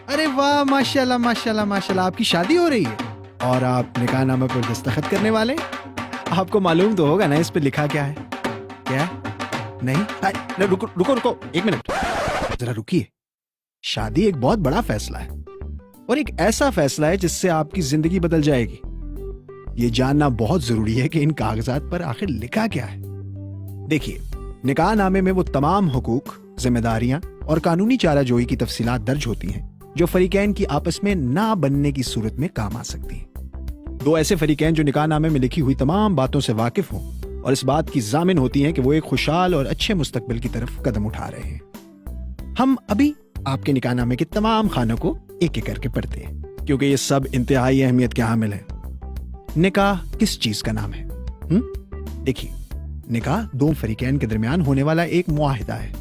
ارے واہ، ماشاء اللہ ماشاء اللہ ماشاء اللہ، آپ کی شادی ہو رہی ہے اور آپ نکاح نامے پر دستخط کرنے والے ہیں؟ آپ کو معلوم تو ہوگا نا اس پہ لکھا کیا ہے؟ کیا نہیں؟ رکو رکو رکو ایک منٹ، ذرا رکیے. شادی ایک بہت بڑا فیصلہ ہے، اور ایک ایسا فیصلہ ہے جس سے آپ کی زندگی بدل جائے گی. یہ جاننا بہت ضروری ہے کہ ان کاغذات پر آخر لکھا کیا ہے. دیکھیے، نکاح نامے میں وہ تمام حقوق، ذمہ داریاں اور قانونی چارہ جوئی کی تفصیلات درج ہوتی ہیں جو فریقین کی آپس میں نہ بننے کی صورت میں کام آ سکتی ہیں. دو ایسے فریقین جو نکاح نامے میں لکھی ہوئی تمام باتوں سے واقف ہوں اور اس بات کی ضامن ہوتی ہیں کہ وہ ایک خوشحال اور اچھے مستقبل کی طرف قدم اٹھا رہے ہیں. ہم ابھی آپ کے نکاح نامے کے تمام خانوں کو ایک ایک کر کے پڑھتے ہیں کیونکہ یہ سب انتہائی اہمیت کے حامل ہیں. نکاح کس چیز کا نام ہے؟ دیکھیے، نکاح دو فریقین کے درمیان ہونے والا ایک معاہدہ ہے.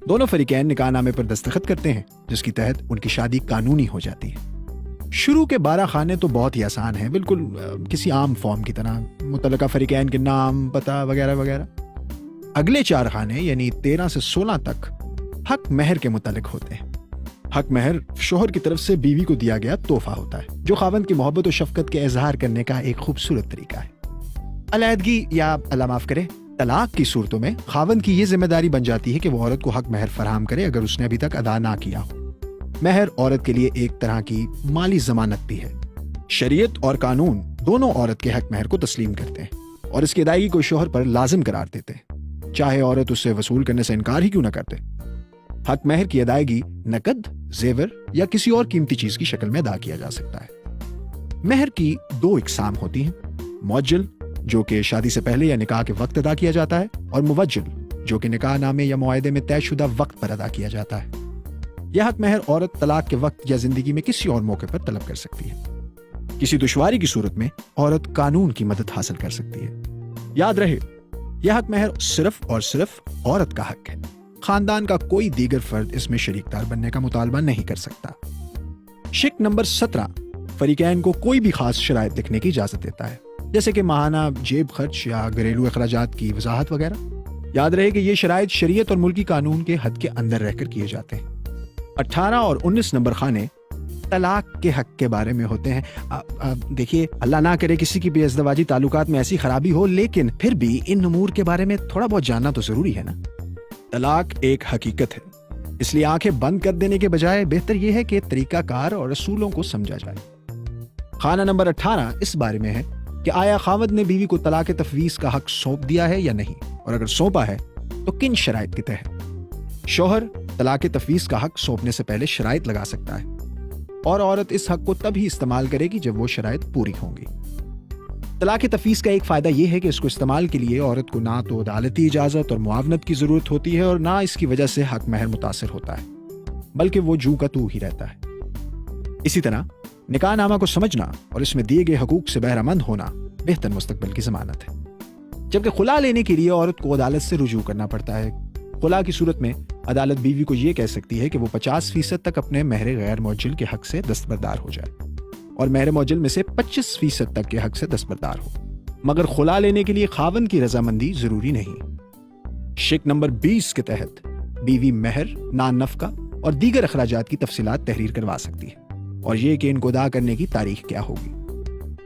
دونوں فریقین نکاح نامے پر دستخط کرتے ہیں جس کی تحت ان کی شادی قانونی ہو جاتی ہے. شروع کے 12 خانے تو بہت ہی آسان ہیں، بالکل کسی عام فارم کی طرح، متعلقہ فریقین کے نام، پتہ وغیرہ وغیرہ. اگلے 4 خانے یعنی 13 سے 16 تک حق مہر کے متعلق ہوتے ہیں. حق مہر شوہر کی طرف سے بیوی کو دیا گیا تحفہ ہوتا ہے جو خاوند کی محبت و شفقت کے اظہار کرنے کا ایک خوبصورت طریقہ ہے. علیحدگی یا اللہ معاف کرے طلاق کی صورتوں میں خاوند کی یہ ذمہ داری بن جاتی ہے کہ وہ عورت کو حق مہر فراہم کرے اگر اس نے ابھی تک ادا نہ کیا ہو. مہر عورت کے لیے ایک طرح کی مالی ضمانت بھی ہے. شریعت اور قانون دونوں عورت کے حق مہر کو تسلیم کرتے ہیں اور اس کی ادائیگی کو شوہر پر لازم قرار دیتے ہیں، چاہے عورت اس سے وصول کرنے سے انکار ہی کیوں نہ کرتے. حق مہر کی ادائیگی نقد، زیور یا کسی اور قیمتی چیز کی شکل میں ادا کیا جا سکتا ہے. مہر کی 2 اقسام ہوتی ہیں: معجل، جو کہ شادی سے پہلے یا نکاح کے وقت ادا کیا جاتا ہے، اور موجل، جو کہ نکاح نامے یا معاہدے میں طے شدہ وقت پر ادا کیا جاتا ہے. یہ حق مہر عورت طلاق کے وقت یا زندگی میں کسی اور موقع پر طلب کر سکتی ہے. کسی دشواری کی صورت میں عورت قانون کی مدد حاصل کر سکتی ہے. یاد رہے، یہ حق مہر صرف اور صرف عورت کا حق ہے. خاندان کا کوئی دیگر فرد اس میں شریک دار بننے کا مطالبہ نہیں کر سکتا. شق نمبر 17 فریقین کو کوئی بھی خاص شرائط لکھنے کی اجازت دیتا ہے، جیسے کہ ماہانہ جیب خرچ یا گھریلو اخراجات کی وضاحت وغیرہ. یاد رہے کہ یہ شرائط شریعت اور ملکی قانون کے حد کے اندر رہ کر کیے جاتے ہیں. 18 اور 19 نمبر خانے طلاق کے حق کے بارے میں ہوتے ہیں. دیکھیے، اللہ نہ کرے کسی کی بے ازدواجی تعلقات میں ایسی خرابی ہو، لیکن پھر بھی ان امور کے بارے میں تھوڑا بہت جاننا تو ضروری ہے نا. طلاق ایک حقیقت ہے، اس لیے آنکھیں بند کر دینے کے بجائے بہتر یہ ہے کہ طریقہ کار اور اصولوں کو سمجھا جائے. خانہ نمبر 18 اس بارے میں ہے کہ آیا خاوند نے بیوی کو طلاق تفویض کا حق سونپ دیا ہے یا نہیں، اور اگر سونپا ہے تو کن شرائط کے تحت. شوہر طلاق تفویض کا حق سونپنے سے پہلے شرائط لگا سکتا ہے، اور عورت اس حق کو تب ہی استعمال کرے گی جب وہ شرائط پوری ہوں گی. طلاق تفویض کا ایک فائدہ یہ ہے کہ اس کو استعمال کے لیے عورت کو نہ تو عدالتی اجازت اور معاونت کی ضرورت ہوتی ہے اور نہ اس کی وجہ سے حق مہر متاثر ہوتا ہے، بلکہ وہ جو کا تو ہی رہتا ہے. اسی طرح نکاح نامہ کو سمجھنا اور اس میں دیے گئے حقوق سے بہرہ مند ہونا بہتر مستقبل کی ضمانت ہے. جبکہ خلا لینے کے لیے عورت کو عدالت سے رجوع کرنا پڑتا ہے. خلا کی صورت میں عدالت بیوی کو یہ کہہ سکتی ہے کہ وہ 50% تک اپنے مہر غیر معجل کے حق سے دستبردار ہو جائے اور مہر معجل میں سے 25% تک کے حق سے دستبردار ہو، مگر خلا لینے کے لیے خاوند کی رضامندی ضروری نہیں. شق نمبر 20 کے تحت بیوی مہر، نان نفقہ اور دیگر اخراجات کی تفصیلات تحریر کروا سکتی ہے، اور یہ کہ ان کو ادا کرنے کی تاریخ کیا ہوگی.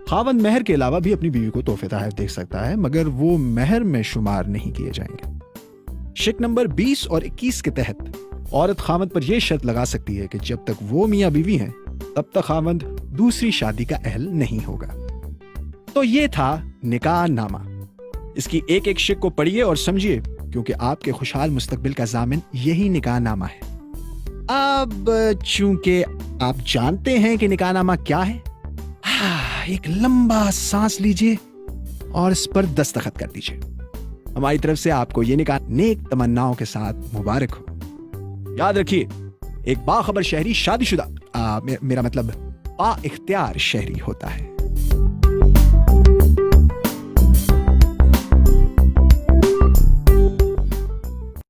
خاوند مہر کے علاوہ بھی اپنی بیوی کو تحفے تحائف دے سکتا ہے، مگر وہ مہر میں شمار نہیں کیے جائیں گے. شق نمبر 20 اور 21 کے تحت عورت خاوند پر یہ شرط لگا سکتی ہے کہ جب تک وہ میاں بیوی ہیں تب تک خاوند دوسری شادی کا اہل نہیں ہوگا. تو یہ تھا نکاح نامہ. اس کی ایک ایک شق کو پڑھیے اور سمجھیے، کیونکہ آپ کے خوشحال مستقبل کا ضامن یہی نکاح نامہ ہے. اب چونکہ آپ جانتے ہیں کہ نکاح نامہ کیا ہے، ایک لمبا سانس لیجئے اور اس پر دستخط کر دیجئے. ہماری طرف سے آپ کو یہ نکاح نیک تمناؤں کے ساتھ مبارک ہو. یاد رکھیے، ایک باخبر شہری شادی شدہ میرا مطلب با اختیار شہری ہوتا ہے.